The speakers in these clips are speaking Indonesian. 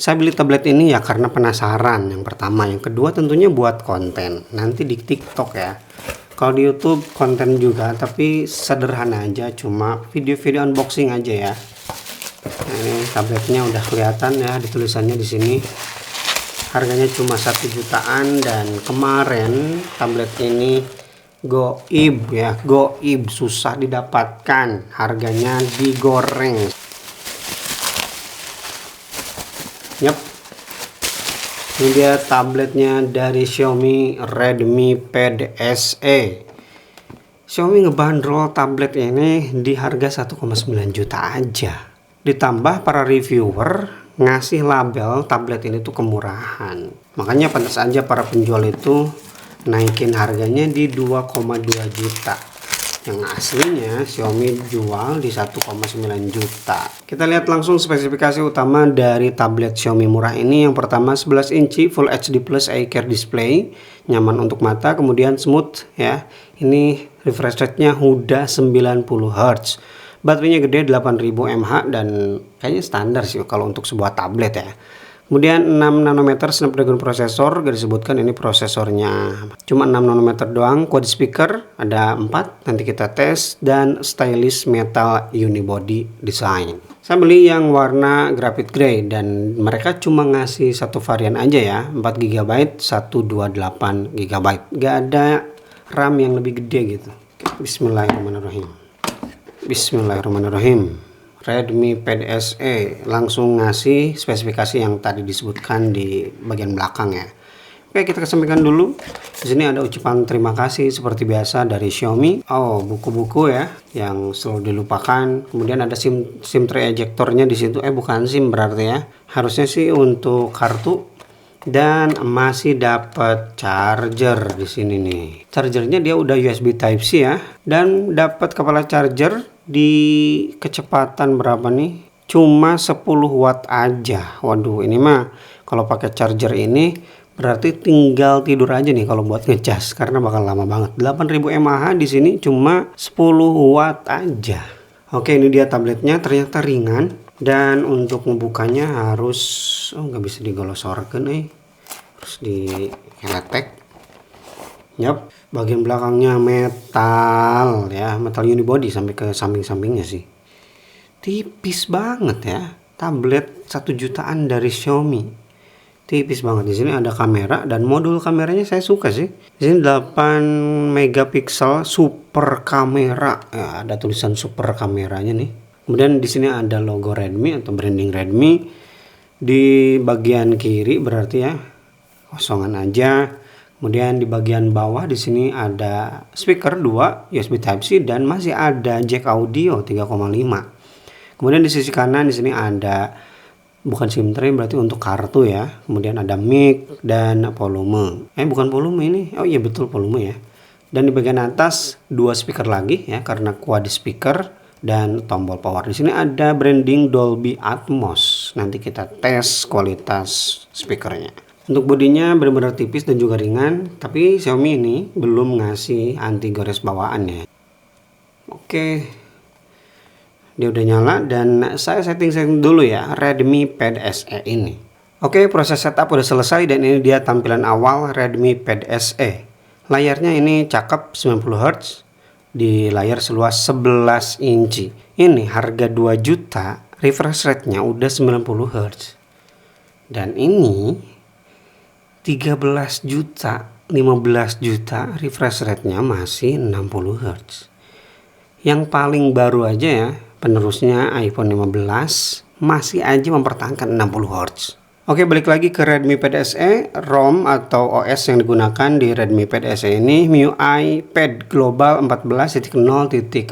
Saya beli tablet ini ya karena penasaran yang pertama, yang kedua tentunya buat konten nanti di TikTok ya. Kalau di YouTube konten juga, tapi sederhana aja, cuma video-video unboxing aja ya. Nah, ini tabletnya udah kelihatan ya di tulisannya di sini. Harganya cuma 1 jutaan dan kemarin tablet ini goib ya, goib, susah didapatkan, harganya digoreng. Yap, ini dia tabletnya dari Xiaomi Redmi Pad SE. Xiaomi ngebandrol tablet ini di harga 1,9 juta aja. Ditambah para reviewer ngasih label tablet ini tuh kemurahan. Makanya pantas aja para penjual itu naikin harganya di 2,2 juta. Yang aslinya Xiaomi jual di 1,9 juta. Kita lihat langsung spesifikasi utama dari tablet Xiaomi murah ini. Yang pertama 11 inci Full HD Plus Eye Care Display, nyaman untuk mata, kemudian smooth ya. Ini refresh rate-nya udah 90 Hz. Baterainya gede 8000 mAh dan kayaknya standar sih kalau untuk sebuah tablet ya. Kemudian 6 nanometer Snapdragon prosesor, gak disebutkan ini prosesornya. Cuma 6 nanometer doang. Quad speaker ada 4, nanti kita tes, dan stylish metal unibody design. Saya beli yang warna graphite gray dan mereka cuma ngasih satu varian aja ya, 4 GB 128 GB. Gak ada RAM yang lebih gede gitu. Bismillahirrahmanirrahim. Bismillahirrahmanirrahim. Redmi Pad SE langsung ngasih spesifikasi yang tadi disebutkan di bagian belakang ya. Oke, kita kesampingkan dulu. Di sini ada ucapan terima kasih seperti biasa dari Xiaomi. Oh, buku-buku ya yang selalu dilupakan. Kemudian ada SIM tray ejectornya di situ. Bukan SIM berarti ya. Harusnya sih untuk kartu. Dan masih dapat charger di sini nih. Chargernya dia udah USB Type C ya. Dan dapat kepala charger di kecepatan berapa nih? Cuma 10 watt aja. Waduh, ini mah kalau pakai charger ini berarti tinggal tidur aja nih kalau buat ngecas karena bakal lama banget. 8000 mAh di sini cuma 10 watt aja. Oke, ini dia tabletnya, ternyata ringan dan untuk membukanya harus nggak bisa digolosorkan harus dikeletek. Yap, bagian belakangnya metal ya, metal unibody sampai ke samping-sampingnya sih. Tipis banget ya, tablet 1 jutaan dari Xiaomi. Tipis banget. Di sini ada kamera dan modul kameranya saya suka sih. Di sini 8 megapiksel super kamera. Ya, ada tulisan super kameranya nih. Kemudian di sini ada logo Redmi atau branding Redmi. Di bagian kiri berarti ya kosongan aja. Kemudian di bagian bawah di sini ada speaker 2 USB Type C dan masih ada jack audio 3,5. Kemudian di sisi kanan di sini ada bukan SIM tray berarti untuk kartu ya. Kemudian ada mic dan volume. Bukan volume ini. Oh iya betul volume ya. Dan di bagian atas 2 speaker lagi ya karena quad speaker dan tombol power. Di sini ada branding Dolby Atmos. Nanti kita tes kualitas speakernya. Untuk bodinya benar-benar tipis dan juga ringan, tapi Xiaomi ini belum ngasih anti gores bawaan ya. Oke, dia udah nyala dan saya setting dulu ya Redmi Pad SE ini. Oke, proses setup udah selesai dan ini dia tampilan awal Redmi Pad SE. Layarnya ini cakep 90 Hz di layar seluas 11 inci. Ini harga 2 juta, refresh rate-nya udah 90 Hz. Dan ini 13 juta, 15 juta, refresh rate-nya masih 60 Hz. Yang paling baru aja ya, penerusnya iPhone 15 masih aja mempertahankan 60 Hz. Oke, balik lagi ke Redmi Pad SE. ROM atau OS yang digunakan di Redmi Pad SE ini MIUI Pad Global 14.0.4.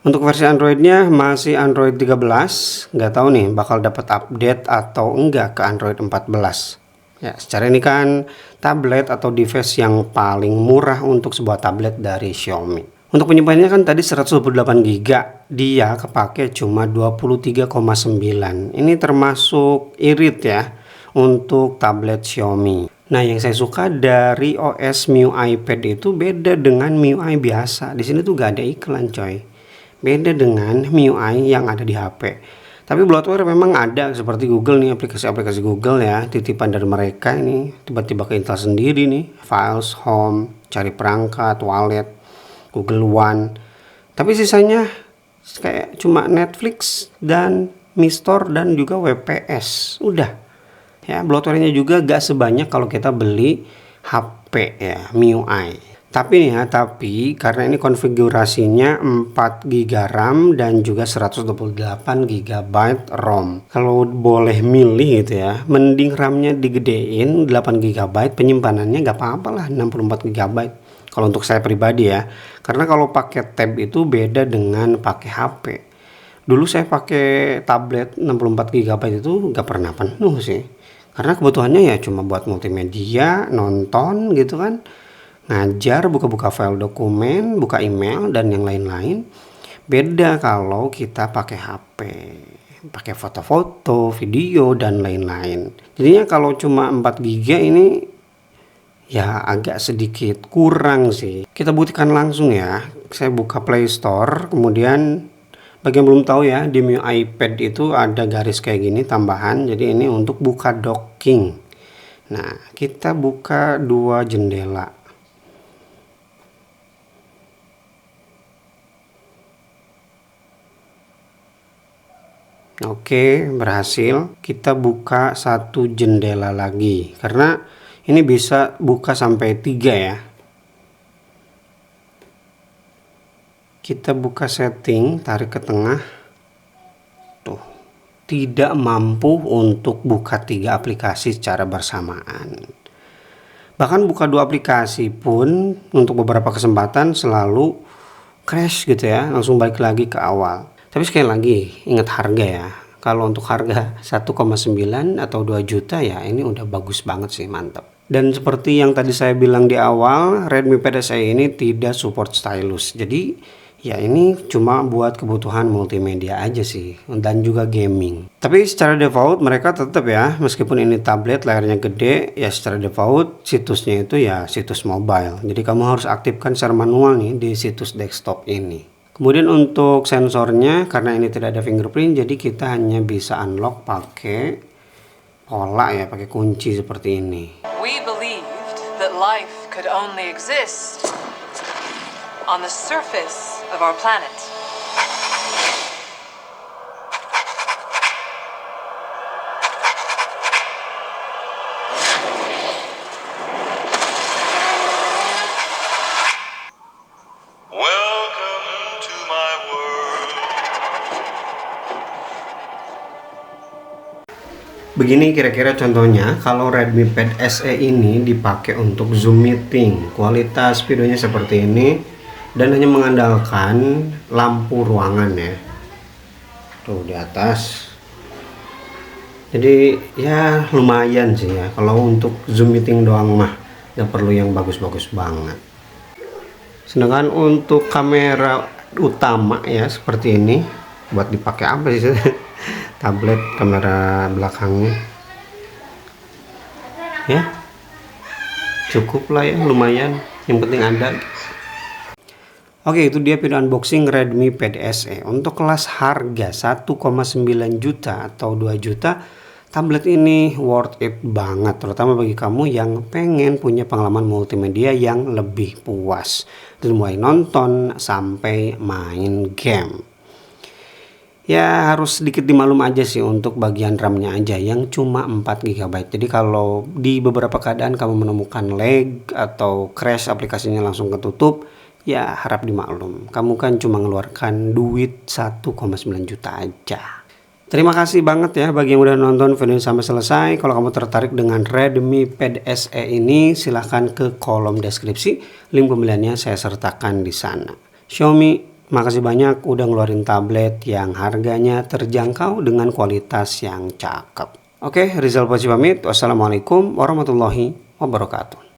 Untuk versi Androidnya masih Android 13. Nggak tahu nih bakal dapat update atau enggak ke Android 14. Ya, secara ini kan tablet atau device yang paling murah untuk sebuah tablet dari Xiaomi. Untuk penyimpanannya kan tadi 128 GB, dia kepake cuma 23,9. Ini termasuk irit ya untuk tablet Xiaomi. Nah, yang saya suka dari OS MIUI Pad itu beda dengan MIUI biasa. Di sini tuh gak ada iklan coy. Beda dengan MIUI yang ada di HP. Tapi bloatware memang ada seperti Google nih, aplikasi-aplikasi Google ya, titipan dari mereka ini tiba-tiba ke Intel sendiri nih, Files, Home, cari perangkat, Wallet, Google One. Tapi sisanya kayak cuma Netflix dan Mi Store dan juga WPS. Udah. Ya, bloatware-nya juga gak sebanyak kalau kita beli HP ya, MIUI. Tapi nih ya, karena ini konfigurasinya 4 GB RAM dan juga 128 GB ROM. Kalau boleh milih gitu ya, mending RAM-nya digedein 8 GB, penyimpanannya nggak apa-apa lah 64 GB. Kalau untuk saya pribadi ya, karena kalau pakai tab itu beda dengan pakai HP. Dulu saya pakai tablet 64 GB itu nggak pernah penuh sih. Karena kebutuhannya ya cuma buat multimedia, nonton gitu kan. Ngajar, buka-buka file dokumen, buka email dan yang lain-lain. Beda kalau kita pakai HP, pakai foto-foto, video dan lain-lain. Jadinya kalau cuma 4 GB ini ya agak sedikit kurang sih. Kita buktikan langsung ya. Saya buka Play Store, kemudian bagi yang belum tahu ya, di MIUI iPad itu ada garis kayak gini tambahan. Jadi ini untuk buka docking. Nah, kita buka 2 jendela. Oke, berhasil. Kita buka 1 jendela lagi karena ini bisa buka sampai 3 ya. Kita buka setting, tarik ke tengah. Tuh, tidak mampu untuk buka 3 aplikasi secara bersamaan. Bahkan buka 2 aplikasi pun untuk beberapa kesempatan selalu crash gitu ya, langsung balik lagi ke awal. Tapi sekali lagi, ingat harga ya. Kalau untuk harga 1,9 atau 2 juta ya ini udah bagus banget sih, mantap. Dan seperti yang tadi saya bilang di awal, Redmi Pad SE ini tidak support stylus. Jadi ya ini cuma buat kebutuhan multimedia aja sih, dan juga gaming. Tapi secara default mereka tetap ya, meskipun ini tablet layarnya gede, ya secara default situsnya itu ya situs mobile. Jadi kamu harus aktifkan secara manual nih di situs desktop ini. Kemudian untuk sensornya, karena ini tidak ada fingerprint, jadi kita hanya bisa unlock pakai pola ya, pakai kunci seperti ini. We believed that life could only exist on the surface of our planet. Begini kira-kira contohnya kalau Redmi Pad SE ini dipakai untuk Zoom meeting. Kualitas videonya seperti ini dan hanya mengandalkan lampu ruangan ya. Tuh di atas. Jadi ya lumayan sih ya. Kalau untuk Zoom meeting doang mah nggak perlu yang bagus-bagus banget. Sedangkan untuk kamera utama ya seperti ini, buat dipakai apa sih? Tablet kamera belakangnya ya cukup lah ya, lumayan, yang penting ada. Oke, itu dia video unboxing Redmi Pad SE. Untuk kelas harga 1,9 juta atau 2 juta, tablet ini worth it banget, terutama bagi kamu yang pengen punya pengalaman multimedia yang lebih puas, dari mulai nonton sampai main game. Ya harus sedikit dimaklum aja sih untuk bagian RAM-nya aja yang cuma 4 GB. Jadi kalau di beberapa keadaan kamu menemukan lag atau crash aplikasinya langsung ketutup, ya harap dimaklum. Kamu kan cuma mengeluarkan duit 1,9 juta aja. Terima kasih banget ya bagi yang udah nonton video ini sampai selesai. Kalau kamu tertarik dengan Redmi Pad SE ini, silahkan ke kolom deskripsi. Link pembeliannya saya sertakan di sana. Xiaomi, makasih banyak udah ngeluarin tablet yang harganya terjangkau dengan kualitas yang cakep. Oke, Rizal Paci pamit. Wassalamualaikum warahmatullahi wabarakatuh.